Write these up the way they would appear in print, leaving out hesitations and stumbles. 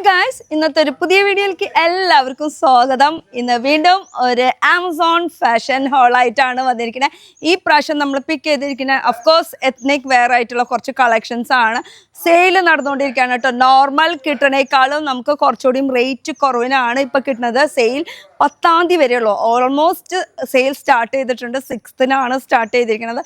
Hi guys, ഇന്നത്തെ ഒരു പുതിയ വീഡിയോയിലേക്ക് എല്ലാവർക്കും സ്വാഗതം. ഇന്ന് വീണ്ടും ഒരു ആമസോൺ ഫാഷൻ ഹോളായിട്ടാണ് വന്നിരിക്കുന്നത്. ഈ പ്രാവശ്യം നമ്മൾ പിക്ക് ചെയ്തിരിക്കുന്നത് അഫ്കോഴ്സ് എത്നിക് വെയർ ആയിട്ടുള്ള കുറച്ച് കളക്ഷൻസ് ആണ്. സെയിൽ നടന്നുകൊണ്ടിരിക്കുകയാണ് കേട്ടോ. നോർമൽ കിട്ടണേക്കാളും നമുക്ക് കുറച്ചുകൂടിയും റേറ്റ് കുറവിനാണ് ഇപ്പോൾ കിട്ടുന്നത്. സെയിൽ 10-ാം തീയതി വരെയുള്ളൂ. ഓൾമോസ്റ്റ് സെയിൽ സ്റ്റാർട്ട് ചെയ്തിട്ടുണ്ട്. 6th സ്റ്റാർട്ട് ചെയ്തിരിക്കുന്നത്.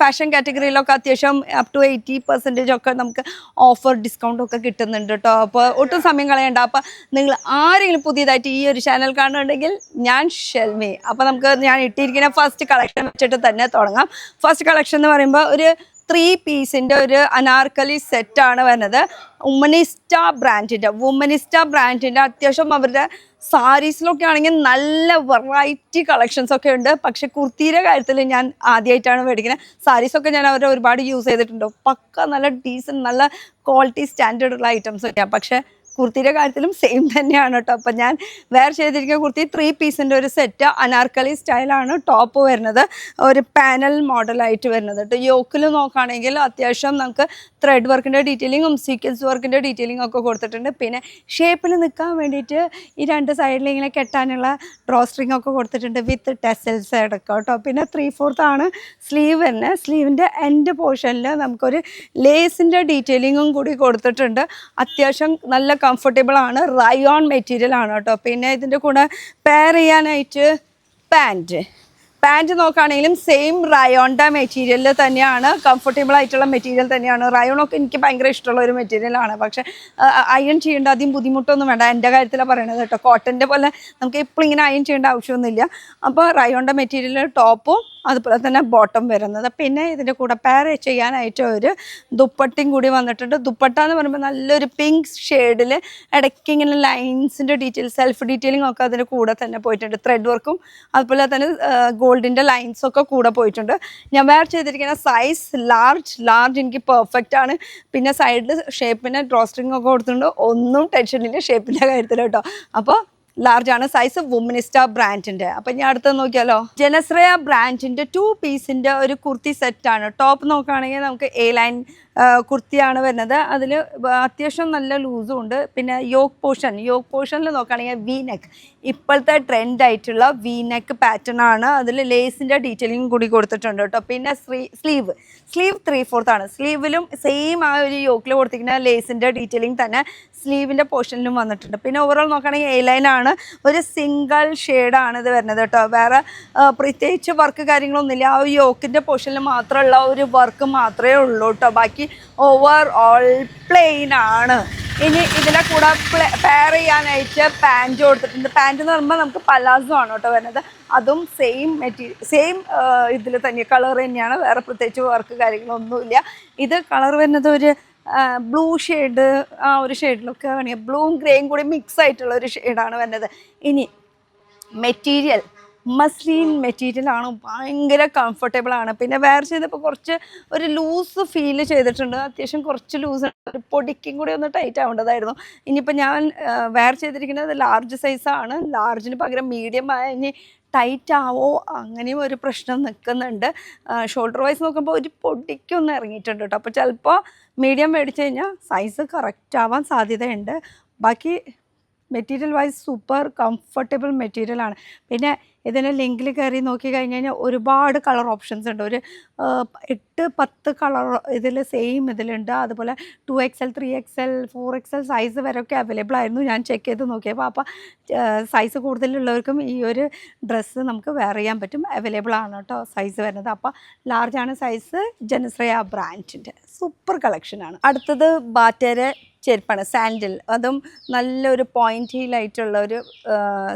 ഫാഷൻ കാറ്റഗറിയിലൊക്കെ അത്യാവശ്യം അപ് ടു 80% ഒക്കെ നമുക്ക് ഓഫർ ഡിസ്കൗണ്ട് ഒക്കെ കിട്ടുന്നുണ്ട് കേട്ടോ. അപ്പോൾ ഒട്ടും സമയം കളയണ്ട. അപ്പോൾ നിങ്ങൾ ആരെങ്കിലും പുതിയതായിട്ട് ഈ ഒരു ചാനൽ കാണുന്നുണ്ടെങ്കിൽ ഞാൻ ഷെൽമി. അപ്പോൾ ഞാൻ ഇട്ടിരിക്കുന്ന ഫസ്റ്റ് കളക്ഷൻ വെച്ചിട്ട് തന്നെ തുടങ്ങാം. ഫസ്റ്റ് കളക്ഷൻ എന്ന് പറയുമ്പോൾ ഒരു 3 പീസിൻ്റെ ഒരു അനാർക്കലി സെറ്റാണ് വരുന്നത്. വുമനിസ്റ്റ ബ്രാൻഡിൻ്റെ അത്യാവശ്യം അവരുടെ സാരീസിലൊക്കെ ആണെങ്കിൽ നല്ല വെറൈറ്റി കളക്ഷൻസ് ഒക്കെ ഉണ്ട്. പക്ഷെ കുർത്തിയുടെ കാര്യത്തിൽ ഞാൻ ആദ്യമായിട്ടാണ് മേടിക്കുന്നത്. സാരീസൊക്കെ ഞാൻ അവരെ ഒരുപാട് യൂസ് ചെയ്തിട്ടുണ്ട്. പക്ക നല്ല ഡീസൻറ്റ് നല്ല ക്വാളിറ്റി സ്റ്റാൻഡേർഡുള്ള ഐറ്റംസ് ഒക്കെയാണ്. പക്ഷേ കുർത്തിയുടെ കാര്യത്തിലും സെയിം തന്നെയാണ് കേട്ടോ. അപ്പം ഞാൻ വെയർ ചെയ്തിരിക്കുന്ന കുർത്തി 3 പീസിൻ്റെ ഒരു സെറ്റ് അനാർക്കലി സ്റ്റൈലാണ് ടോപ്പ് വരുന്നത്. ഒരു പാനൽ മോഡലായിട്ട് വരുന്നത് കേട്ടോ. യോക്കിൽ നോക്കുകയാണെങ്കിൽ അത്യാവശ്യം നമുക്ക് ത്രെഡ് വർക്കിൻ്റെ ഡീറ്റെയിലിങ്ങും സീക്വൻസ് വർക്കിൻ്റെ ഡീറ്റെയിലിംഗ് ഒക്കെ കൊടുത്തിട്ടുണ്ട്. പിന്നെ ഷേപ്പിൽ നിൽക്കാൻ വേണ്ടിയിട്ട് ഈ 2 സൈഡിൽ ഇങ്ങനെ കെട്ടാനുള്ള ഡ്രോ സ്ട്രിങ് ഒക്കെ കൊടുത്തിട്ടുണ്ട് വിത്ത് ടെസൽസ് അടക്കം കേട്ടോ. പിന്നെ 3/4 സ്ലീവ് തന്നെ. സ്ലീവിൻ്റെ എൻഡ് പോർഷനിൽ നമുക്കൊരു ലേസിൻ്റെ ഡീറ്റെയിലിങ്ങും കൂടി കൊടുത്തിട്ടുണ്ട്. അത്യാവശ്യം നല്ല കംഫർട്ടബിൾ ആണ്. റയോൺ മെറ്റീരിയൽ ആണ് കേട്ടോ. പിന്നെ ഇതിൻ്റെ കൂടെ പെയർ ചെയ്യാനായിട്ട് പാൻറ്റ് നോക്കുകയാണെങ്കിലും സെയിം റയോണിൻ്റെ മെറ്റീരിയൽ തന്നെയാണ്. കംഫർട്ടബിൾ ആയിട്ടുള്ള മെറ്റീരിയൽ തന്നെയാണ്. റയോണൊക്കെ എനിക്ക് ഭയങ്കര ഇഷ്ടമുള്ള ഒരു മെറ്റീരിയലാണ്. പക്ഷേ അയൺ ചെയ്യേണ്ട അധികം ബുദ്ധിമുട്ടൊന്നും വേണ്ട. എൻ്റെ കാര്യത്തിലാണ് പറയണത് കേട്ടോ. കോട്ടൻ്റെ പോലെ നമുക്ക് എപ്പോഴും ഇങ്ങനെ അയൺ ചെയ്യേണ്ട ആവശ്യമൊന്നുമില്ല. അപ്പോൾ റയോണിൻ്റെ മെറ്റീരിയൽ ടോപ്പും അതുപോലെ തന്നെ ബോട്ടം വരുന്നത്. പിന്നെ ഇതിൻ്റെ കൂടെ പെയർ ചെയ്യാനായിട്ട് ഒരു ദുപ്പട്ടയും കൂടി വന്നിട്ടുണ്ട്. ദുപ്പട്ട എന്ന് പറയുമ്പോൾ നല്ലൊരു പിങ്ക് ഷെയ്ഡിൽ ഇടയ്ക്ക് ഇങ്ങനെ ലൈൻസിൻ്റെ സെൽഫ് ഡീറ്റെയിലിംഗ് ഒക്കെ അതിൻ്റെ കൂടെ തന്നെ പോയിട്ടുണ്ട്. ത്രെഡ് വർക്കും അതുപോലെ തന്നെ ഗോൾഡിൻ്റെ ലൈൻസൊക്കെ കൂടെ പോയിട്ടുണ്ട്. ഞാൻ വെയർ ചെയ്തിരിക്കുന്ന സൈസ് ലാർജ് എനിക്ക് പെർഫെക്റ്റ് ആണ്. പിന്നെ സൈഡിൽ ഷേപ്പിന് ഡ്രോ സ്ട്രിങ് ഒക്കെ കൊടുത്തിട്ടുണ്ട്. ഒന്നും ടെൻഷനില്ല ഷേപ്പിൻ്റെ കാര്യത്തിൽ കേട്ടോ. അപ്പോൾ ലാർജാണ് സൈസ്. വുമനിസ്റ്റ ബ്രാൻഡിൻ്റെ. അപ്പം ഞാൻ അടുത്ത് നോക്കിയാലോ, ജനശ്രയ ബ്രാൻഡിൻ്റെ 2 പീസിൻ്റെ ഒരു കുർത്തി സെറ്റാണ്. ടോപ്പ് നോക്കുകയാണെങ്കിൽ നമുക്ക് A ലൈൻ കുർത്തിയാണ് വരുന്നത്. അതിൽ അത്യാവശ്യം നല്ല ലൂസും ഉണ്ട്. പിന്നെ യോക്ക് പോർഷനിൽ നോക്കുകയാണെങ്കിൽ വി നെക്ക്, ഇപ്പോഴത്തെ ട്രെൻഡായിട്ടുള്ള വി നെക്ക് പാറ്റേൺ ആണ്. അതിൽ ലേസിൻ്റെ ഡീറ്റെയിലിംഗ് കൂടി കൊടുത്തിട്ടുണ്ട് കേട്ടോ. പിന്നെ സ്ലീവ് 3/4 സ്ലീവിലും സെയിം ആ ഒരു യോക്കിൽ കൊടുത്തിരിക്കുന്ന ലേസിൻ്റെ ഡീറ്റെയിലിംഗ് തന്നെ സ്ലീവിൻ്റെ പോർഷനിലും വന്നിട്ടുണ്ട്. പിന്നെ ഓവറോൾ നോക്കുകയാണെങ്കിൽ A ലൈനാണ്. ഒരു സിംഗിൾ ഷെയ്ഡാണ് ഇത് വരുന്നത് കേട്ടോ. വേറെ പ്രത്യേകിച്ച് വർക്ക് കാര്യങ്ങളൊന്നുമില്ല. ആ യോക്കിൻ്റെ പോർഷനിൽ മാത്രമുള്ള ഒരു വർക്ക് മാത്രമേ ഉള്ളൂ കേട്ടോ. ബാക്കി ഓവർ ഓൾ പ്ലെയിൻ ആണ്. ഇനി ഇതിനെ കൂടെ പെയർ ചെയ്യാനായിട്ട് പാൻറ്റ് കൊടുത്തിട്ടുണ്ട്. പാൻറ്റ് എന്ന് പറയുമ്പോൾ നമുക്ക് പലാസോ ആണ് കേട്ടോ വരുന്നത്. അതും സെയിം ഇതിൽ തന്നെ കളർ തന്നെയാണ്. വേറെ പ്രത്യേകിച്ച് വർക്ക് കാര്യങ്ങളൊന്നുമില്ല. ഇത് കളർ വരുന്നത് ഒരു ബ്ലൂ ഷെയ്ഡ്, ആ ഒരു ഷെയ്ഡിലൊക്കെ വേണമെങ്കിൽ ബ്ലൂവും ഗ്രേയും കൂടി മിക്സ് ആയിട്ടുള്ള ഒരു ഷെയ്ഡാണ് വരുന്നത്. ഇനി മെറ്റീരിയൽ മസ്ലിൻ മെറ്റീരിയലാണ്. ഭയങ്കര കംഫർട്ടബിളാണ്. പിന്നെ വെയർ ചെയ്തപ്പോൾ കുറച്ച് ഒരു ലൂസ് ഫീൽ ചെയ്തിട്ടുണ്ട്. അത്യാവശ്യം കുറച്ച് ലൂസ്, ഒരു പൊടിക്കും കൂടി ഒന്ന് ടൈറ്റ് ആവേണ്ടതായിരുന്നു. ഇനിയിപ്പോൾ ഞാൻ വെയർ ചെയ്തിരിക്കുന്നത് ലാർജ് സൈസാണ്. ലാർജിന് പകരം മീഡിയം ആയ ഇനി ടൈറ്റ് ആവോ അങ്ങനെയും ഒരു പ്രശ്നം നിൽക്കുന്നുണ്ട്. ഷോൾഡർ വൈസ് നോക്കുമ്പോൾ ഒരു പൊടിക്കൊന്ന് ഇറങ്ങിയിട്ടുണ്ട് കേട്ടോ. അപ്പോൾ ചിലപ്പോൾ മീഡിയം മേടിച്ച് കഴിഞ്ഞാൽ സൈസ് കറക്റ്റ് ആവാൻ സാധ്യതയുണ്ട്. ബാക്കി മെറ്റീരിയൽ വൈസ് സൂപ്പർ കംഫർട്ടബിൾ മെറ്റീരിയലാണ്. പിന്നെ ഇതിൻ്റെ ലിങ്കിൽ കയറി നോക്കി കഴിഞ്ഞ് കഴിഞ്ഞാൽ ഒരുപാട് കളർ ഓപ്ഷൻസ് ഉണ്ട്. ഒരു 8-10 കളർ ഇതിലുണ്ട്. അതുപോലെ 2XL 3XL 4XL സൈസ് വരെയൊക്കെ അവൈലബിൾ ആയിരുന്നു. ഞാൻ ചെക്ക് ചെയ്ത് നോക്കിയപ്പോൾ അപ്പോൾ സൈസ് കൂടുതലുള്ളവർക്കും ഈ ഒരു ഡ്രസ്സ് നമുക്ക് വെയർ ചെയ്യാൻ പറ്റും. അവൈലബിൾ ആണ് കേട്ടോ സൈസ് വരുന്നത്. അപ്പോൾ ലാർജാണ് സൈസ്. ജനശ്രയ ബ്രാൻഡിൻ്റെ സൂപ്പർ കളക്ഷനാണ്. അടുത്തത് ബാറ്റയുടെ ചെരുപ്പാണ്, സാൻഡിൽ. അതും നല്ലൊരു പോയിൻ്റ് ഹീലായിട്ടുള്ള ഒരു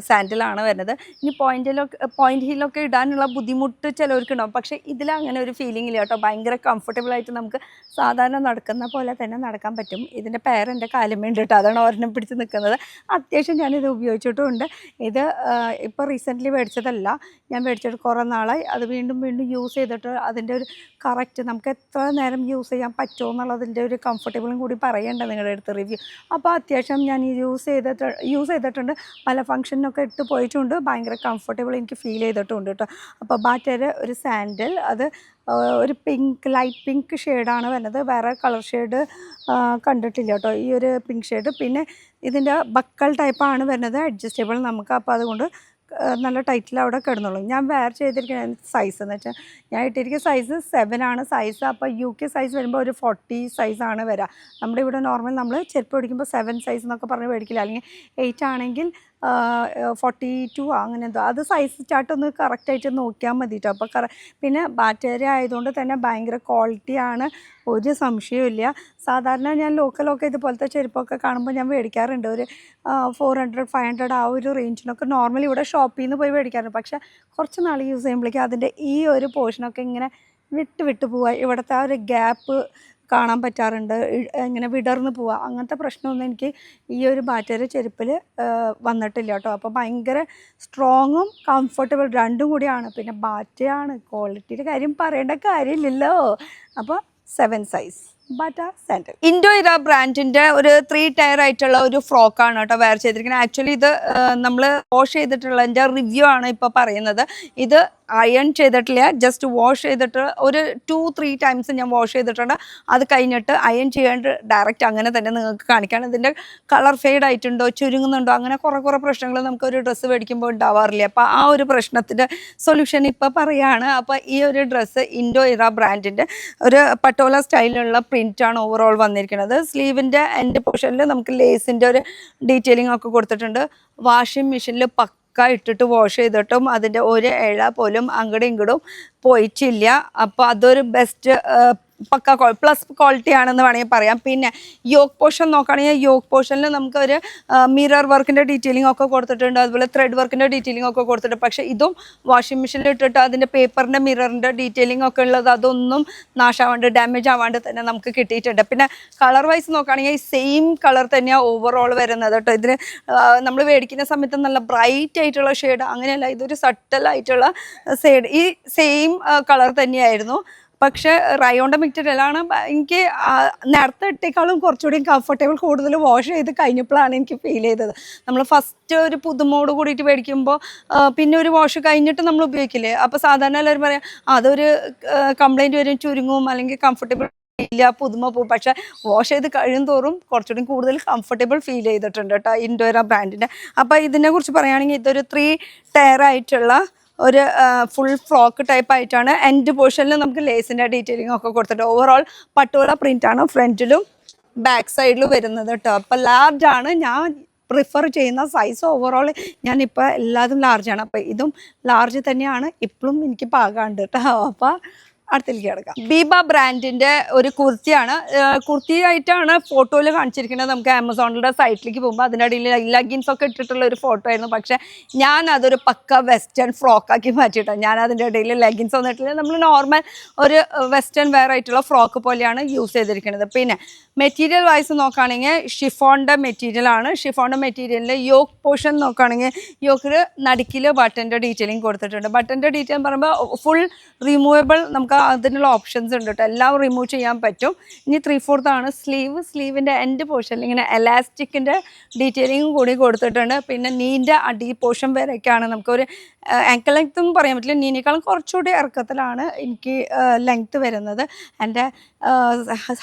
സാൻഡിലാണ് വരുന്നത്. ഇനി പോയിൻ്റ് ഹീലൊക്കെ ഇടാനുള്ള ബുദ്ധിമുട്ട് ചിലവർക്ക് ഉണ്ടാവും. പക്ഷേ ഇതിലങ്ങനെ ഒരു ഫീലിംഗ് ഇല്ല കേട്ടോ. ഭയങ്കര കംഫർട്ടബിളായിട്ട് നമുക്ക് സാധാരണ നടക്കുന്ന പോലെ തന്നെ നടക്കാൻ പറ്റും. ഇതിൻ്റെ എൻ്റെ കാലുമേണ്ട് കേട്ടോ. അതാണ് ഒരെണ്ണം പിടിച്ച് നിൽക്കുന്നത്. അത്യാവശ്യം ഞാനിത് ഉപയോഗിച്ചിട്ടുമുണ്ട്. ഇത് ഇപ്പോൾ റീസെൻ്റ്ലി മേടിച്ചതല്ല, ഞാൻ മേടിച്ചിട്ട് കുറേ നാളായി. അത് വീണ്ടും യൂസ് ചെയ്തിട്ട് അതിൻ്റെ ഒരു കറക്റ്റ് നമുക്ക് എത്ര നേരം യൂസ് ചെയ്യാൻ പറ്റുമോ എന്നുള്ളതിൻ്റെ ഒരു കംഫർട്ടബിളും കൂടി പറയേണ്ട നിങ്ങളുടെ എടുത്ത് റിവ്യൂ. അപ്പോൾ അത്യാവശ്യം ഞാൻ യൂസ് ചെയ്തിട്ടുണ്ട്, പല ഫംഗ്ഷനൊക്കെ ഇട്ട് പോയിട്ടുണ്ട്, ഭയങ്കര കംഫർട്ടബിൾ എനിക്ക് ഫീൽ ചെയ്തിട്ടുണ്ട് കേട്ടോ. അപ്പോൾ ബാറ്റയുടെ ഒരു സാൻഡൽ, അത് ഒരു ലൈറ്റ് പിങ്ക് ഷെയ്ഡാണ് വരുന്നത്, വേറെ കളർ ഷെയ്ഡ് കണ്ടിട്ടില്ല കേട്ടോ ഈ ഒരു പിങ്ക് ഷെയ്ഡ്. പിന്നെ ഇതിൻ്റെ ബക്കൽ ടൈപ്പാണ് വരുന്നത്, അഡ്ജസ്റ്റബിൾ നമുക്ക്. അപ്പോൾ അതുകൊണ്ട് നല്ല ടൈറ്റിൽ അവിടെ കിടന്നുള്ളൂ. ഞാൻ വെയർ ചെയ്തിരിക്കുന്ന സൈസ് എന്ന് വെച്ചാൽ ഞാൻ ഇട്ടിരിക്കുന്ന സൈസ് 7 ആണ് സൈസ്. അപ്പോൾ UK സൈസ് വരുമ്പോൾ ഒരു 40 സൈസാണ് വരിക. നമ്മുടെ ഇവിടെ നോർമൽ നമ്മൾ ചെരുപ്പ് മേടിക്കുമ്പോൾ 7 സൈസ് എന്നൊക്കെ പറഞ്ഞ് മേടിക്കില്ല, അല്ലെങ്കിൽ 8 ആണെങ്കിൽ 42 അങ്ങനെ എന്തോ, അത് സൈസ് ചാർട്ട് ഒന്ന് കറക്റ്റായിട്ട് നോക്കിയാൽ മതി കേട്ടോ. അപ്പോൾ പിന്നെ ബാറ്ററി ആയതുകൊണ്ട് തന്നെ ഭയങ്കര ക്വാളിറ്റിയാണ്, ഒരു സംശയവും. സാധാരണ ഞാൻ ലോക്കലൊക്കെ ഇതുപോലത്തെ ചെരുപ്പൊക്കെ കാണുമ്പോൾ ഞാൻ മേടിക്കാറുണ്ട്, ഒരു 400-500 ആ ഒരു റേഞ്ചിനൊക്കെ നോർമലി ഇവിടെ ഷോപ്പിൽ നിന്ന് പോയി മേടിക്കാറുണ്ട്. പക്ഷേ കുറച്ച് നാൾ യൂസ് ചെയ്യുമ്പോഴേക്കും അതിൻ്റെ ഈ ഒരു പോർഷനൊക്കെ ഇങ്ങനെ വിട്ട് പോവുക, ഇവിടുത്തെ ആ ഒരു ഗ്യാപ്പ് കാണാൻ പറ്റാറുണ്ട്, ഇങ്ങനെ വിടർന്ന് പോവുക. അങ്ങനത്തെ പ്രശ്നമൊന്നും എനിക്ക് ഈ ഒരു ബാറ്റയുടെ ചെരുപ്പിൽ വന്നിട്ടില്ല കേട്ടോ. അപ്പോൾ ഭയങ്കര സ്ട്രോങ്ങും കംഫർട്ടബിൾ രണ്ടും കൂടിയാണ്. പിന്നെ ബാറ്റയാണ്, ക്വാളിറ്റിയുടെ കാര്യം പറയേണ്ട കാര്യമില്ലല്ലോ. അപ്പോൾ 7 സൈസ് ബാറ്റ സാൻഡൽ. ഇൻഡോ ഇറ ബ്രാൻഡിൻ്റെ ഒരു 3 ടയർ ആയിട്ടുള്ള ഒരു ഫ്രോക്കാണ് കേട്ടോ വെയർ ചെയ്തിരിക്കുന്നത്. ആക്ച്വലി ഇത് നമ്മൾ വാഷ് ചെയ്തിട്ടുള്ളതിൻ്റെ റിവ്യൂ ആണ് ഇപ്പോൾ പറയുന്നത്. ഇത് അയൺ ചെയ്തിട്ടില്ല, ജസ്റ്റ് വാഷ് ചെയ്തിട്ട് ഒരു 2-3 ടൈംസ് ഞാൻ വാഷ് ചെയ്തിട്ടുണ്ട്. അത് കഴിഞ്ഞിട്ട് അയൺ ചെയ്യാണ്ട് ഡയറക്റ്റ് അങ്ങനെ തന്നെ നിങ്ങൾക്ക് കാണിക്കാൻ. ഇതിൻ്റെ കളർ ഫെയ്ഡ് ആയിട്ടുണ്ടോ, ചുരുങ്ങുന്നുണ്ടോ, അങ്ങനെ കുറേ പ്രശ്നങ്ങൾ നമുക്കൊരു ഡ്രസ്സ് മേടിക്കുമ്പോൾ ഉണ്ടാവാറില്ല. അപ്പോൾ ആ ഒരു പ്രശ്നത്തിൻ്റെ സൊല്യൂഷൻ ഇപ്പോൾ പറയുകയാണ്. അപ്പോൾ ഈ ഒരു ഡ്രസ്സ് ഇൻഡോ ഇറ ബ്രാൻഡിൻ്റെ ഒരു പട്ടോല സ്റ്റൈലിലുള്ള പ്രിൻ്റാണ് ഓവറോൾ വന്നിരിക്കുന്നത്. സ്ലീവിൻ്റെ എൻഡ് പോർഷനിൽ നമുക്ക് ലേസിൻ്റെ ഒരു ഡീറ്റെയിലിംഗ് ഒക്കെ കൊടുത്തിട്ടുണ്ട്. വാഷിംഗ് മെഷീനിൽ ഇട്ടിട്ട് വാഷ് ചെയ്തിട്ടും അതിൻ്റെ ഒരു ഇഴ പോലും അങ്ങടും ഇങ്ങടും പോയിട്ടില്ല. അപ്പോൾ അതൊരു ബെസ്റ്റ് പക്ക പ്ലസ് ക്വാളിറ്റി ആണെന്ന് വേണമെങ്കിൽ പറയാം. പിന്നെ യോക്ക് പോർഷൻ നോക്കുകയാണെങ്കിൽ യോക്ക് പോർഷനിൽ നമുക്കൊരു മിറർ വർക്കിൻ്റെ ഡീറ്റെയിലിംഗ് ഒക്കെ കൊടുത്തിട്ടുണ്ട്, അതുപോലെ ത്രെഡ് വർക്കിൻ്റെ ഡീറ്റെയിലിംഗ് ഒക്കെ കൊടുത്തിട്ടുണ്ട്. പക്ഷേ ഇതും വാഷിംഗ് മെഷീനിൽ ഇട്ടിട്ട് അതിൻ്റെ പേപ്പറിൻ്റെ മിററിൻ്റെ ഡീറ്റെയിലിംഗ് ഒക്കെ ഉള്ളത് അതൊന്നും നാശാവാണ്ട് ഡാമേജ് ആവാണ്ട് തന്നെ നമുക്ക് കിട്ടിയിട്ടുണ്ട്. പിന്നെ കളർ വൈസ് നോക്കുകയാണെങ്കിൽ സെയിം കളർ തന്നെയാണ് ഓവറോൾ വരുന്നത് കേട്ടോ. ഇതിന് നമ്മൾ മേടിക്കുന്ന സമയത്ത് നല്ല ബ്രൈറ്റ് ആയിട്ടുള്ള ഷെയ്ഡ് അങ്ങനെയല്ല, ഇതൊരു സട്ടലായിട്ടുള്ള ഷെയ്ഡ്, ഈ സെയിം കളർ തന്നെയായിരുന്നു. പക്ഷേ റയോണിൻ്റെ മെറ്റീരിയലാണ് എനിക്ക് നേരത്തെ ഇട്ടേക്കാളും കുറച്ചുകൂടി കംഫർട്ടബിൾ, കൂടുതൽ വാഷ് ചെയ്ത് കഴിഞ്ഞപ്പോഴാണ് എനിക്ക് ഫീൽ ചെയ്തത്. നമ്മൾ ഫസ്റ്റ് ഒരു പുതുമോട് കൂടിയിട്ട് മേടിക്കുമ്പോൾ പിന്നെ ഒരു വാഷ് കഴിഞ്ഞിട്ട് നമ്മൾ ഉപയോഗിക്കില്ലേ, അപ്പോൾ സാധാരണ എല്ലാവരും പറയാം അതൊരു കംപ്ലൈൻറ്റ് വരും, ചുരുങ്ങും അല്ലെങ്കിൽ കംഫർട്ടബിൾ ഇല്ല, പുതുമ പോകും. പക്ഷേ വാഷ് ചെയ്ത് കഴിയും തോറും കുറച്ചുകൂടി കൂടുതൽ കംഫർട്ടബിൾ ഫീൽ ചെയ്തിട്ടുണ്ട് കേട്ടോ ഇൻഡോ ഇറ ബ്രാൻഡിൻ്റെ. അപ്പോൾ ഇതിനെക്കുറിച്ച് പറയുകയാണെങ്കിൽ ഇതൊരു 3 ടയർ ആയിട്ടുള്ള ഒരു ഫുൾ ഫ്രോക്ക് ടൈപ്പ് ആയിട്ടാണ്. എൻഡ് പോർഷനിൽ നമുക്ക് ലേസിൻ്റെ ഡീറ്റെയിലിംഗ് ഒക്കെ കൊടുത്തിട്ട് ഓവറോൾ പട്ടോല പ്രിൻ്റാണ് ഫ്രണ്ടിലും ബാക്ക് സൈഡിലും വരുന്നത് കേട്ടോ. അപ്പോൾ ലാർജാണ് ഞാൻ പ്രിഫർ ചെയ്യുന്ന സൈസ്. ഓവറോൾ ഞാനിപ്പോൾ എല്ലാതും ലാർജാണ്, അപ്പോൾ ഇതും ലാർജ് തന്നെയാണ്, ഇപ്പോഴും എനിക്ക് പാകാണ്ട് കേട്ടോ. അപ്പോൾ അടുത്തേക്ക് കിടക്കാം. ബീബ ബ്രാൻഡിൻ്റെ ഒരു കുർത്തിയാണ്, കുർത്തിയായിട്ടാണ് ഫോട്ടോയിൽ കാണിച്ചിരിക്കുന്നത്. നമുക്ക് ആമസോണിൻ്റെ സൈറ്റിലേക്ക് പോകുമ്പോൾ അതിനിടയിൽ ലഗിൻസ് ഒക്കെ ഇട്ടിട്ടുള്ള ഒരു ഫോട്ടോ ആയിരുന്നു. പക്ഷേ ഞാൻ അതൊരു പക്ക വെസ്റ്റേൺ ഫ്രോക്കാക്കി മാറ്റിയിട്ടാണ്. ഞാൻ അതിൻ്റെ ഇടയിൽ ലെഗിൻസ് ഒന്നും ഇട്ടില്ല, നമ്മൾ നോർമൽ ഒരു വെസ്റ്റേൺ വെയർ ആയിട്ടുള്ള ഫ്രോക്ക് പോലെയാണ് യൂസ് ചെയ്തിരിക്കുന്നത്. പിന്നെ മെറ്റീരിയൽ വൈസ് നോക്കുകയാണെങ്കിൽ ഷിഫോണിൻ്റെ മെറ്റീരിയലാണ്. ഷിഫോണിൻ്റെ മെറ്റീരിയലിൽ യോക്ക് പോർഷൻ നോക്കുകയാണെങ്കിൽ യോക്കിൽ നടുക്കിൽ ബട്ടൻ്റെ ഡീറ്റെയിലിംഗ് കൊടുത്തിട്ടുണ്ട്. ബട്ടൻ്റെ ഡീറ്റെയിൽ പറയുമ്പോൾ ഫുൾ റിമൂവബിൾ, നമുക്ക് അതിനുള്ള ഓപ്ഷൻസ് ഉണ്ട് കേട്ടോ, എല്ലാം റിമൂവ് ചെയ്യാൻ പറ്റും. ഇനി 3/4 ആണ് സ്ലീവിൻ്റെ എൻഡ് പോർഷനിൽ ഇങ്ങനെ എലാസ്റ്റിക്കിൻ്റെ ഡീറ്റെയിലിംഗ് കൂടി കൊടുത്തിട്ടുണ്ട്. പിന്നെ നീൻ്റെ അടി പോർഷൻ വരെയൊക്കെയാണ് നമുക്കൊരു ആങ്കിൾ ലെങ്ത് ഒന്നും പറയാൻ പറ്റില്ല, നീനേക്കാളും കുറച്ചുകൂടി ഇറക്കത്തിലാണ് എനിക്ക് ലെങ്ത്ത് വരുന്നത്. എൻ്റെ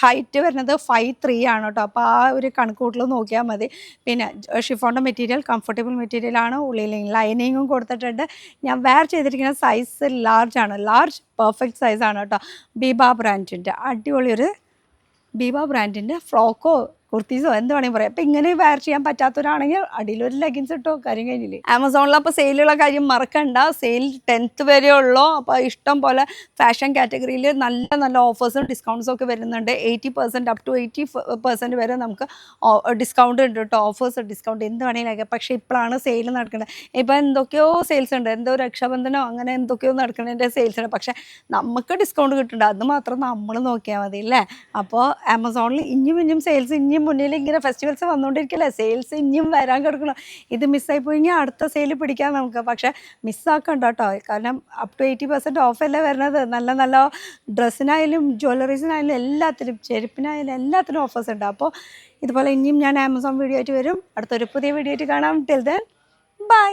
ഹൈറ്റ് വരുന്നത് 5'3" ആണ് കേട്ടോ. അപ്പോൾ ആ ഒരു കണക്കൂട്ടിൽ നോക്കിയാൽ മതി. പിന്നെ ഷിഫോണിൻ്റെ മെറ്റീരിയൽ കംഫർട്ടബിൾ മെറ്റീരിയലാണ്, ഉള്ളിൽ ലൈനിങ്ങും കൊടുത്തിട്ടുണ്ട്. ഞാൻ വെയർ ചെയ്തിരിക്കുന്ന സൈസ് ലാർജാണ്, ലാർജ് പെർഫെക്റ്റ് സൈസാണ് കേട്ടോ. ബീബ ബ്രാൻഡിൻ്റെ അടിപൊളി ഒരു ബീബ ബ്രാൻഡിൻ്റെ ഫ്രോക്കോ കുർത്തീസോ എന്ത് വേണമെങ്കിൽ പറയാം. അപ്പം ഇങ്ങനെ വെയർ ചെയ്യാൻ പറ്റാത്തവരാണെങ്കിൽ അടിയിലൊരു ലെഗിൻസ് ഇട്ടോ, കാര്യം കഴിഞ്ഞില്ലേ. ആമസോണിൽ അപ്പോൾ സെയിലുള്ള കാര്യം മറക്കണ്ട, സെയിൽ 10th വരെ ഉള്ളൂ. അപ്പോൾ ഇഷ്ടം പോലെ ഫാഷൻ കാറ്റഗറിയിൽ നല്ല നല്ല ഓഫേഴ്സും ഡിസ്കൗണ്ട്സും ഒക്കെ വരുന്നുണ്ട്. 80% അപ് ടു 80% വരെ നമുക്ക് ഡിസ്കൗണ്ട് ഉണ്ട് കേട്ടോ. ഓഫേഴ്സ് ഡിസ്കൗണ്ട് എന്ത് വേണമെങ്കിലും. പക്ഷേ ഇപ്പോഴാണ് സെയിൽ നടക്കുന്നത്. ഇപ്പോൾ എന്തൊക്കെയോ സെയിൽസ് ഉണ്ട്, എന്തോ രക്ഷാബന്ധനോ അങ്ങനെ എന്തൊക്കെയോ നടക്കുന്നതിൻ്റെ സെയിൽസ് ഉണ്ട്. പക്ഷേ നമുക്ക് ഡിസ്കൗണ്ട് കിട്ടുന്നുണ്ട്, അത് മാത്രം നമ്മൾ നോക്കിയാൽ മതി അല്ലേ. അപ്പോൾ ആമസോണിൽ ഇനിയും സെയിൽസ് ഇനിയും ഇനിയും മുന്നിൽ ഇങ്ങനെ ഫെസ്റ്റിവൽസ് വന്നുകൊണ്ടിരിക്കില്ലേ, സെയിൽസ് ഇനിയും വരാൻ കിടക്കണം. ഇത് മിസ്സായി പോയെങ്കിൽ അടുത്ത സെയിൽ പിടിക്കാം നമുക്ക്. പക്ഷേ മിസ്സാക്കണ്ട കേട്ടോ, കാരണം അപ് ടു 80% ഓഫല്ലേ വരുന്നത്. നല്ല നല്ല ഡ്രസ്സിനായാലും ജ്വല്ലറീസിനായാലും എല്ലാത്തിനും, ചെരുപ്പിനായാലും എല്ലാത്തിനും ഓഫേഴ്സ് ഉണ്ട്. അപ്പോൾ ഇതുപോലെ ഇനിയും ഞാൻ ആമസോൺ വീഡിയോ ആയിട്ട് വരും. അടുത്തൊരു പുതിയ വീഡിയോ ആയിട്ട് കാണാം. Till then bye.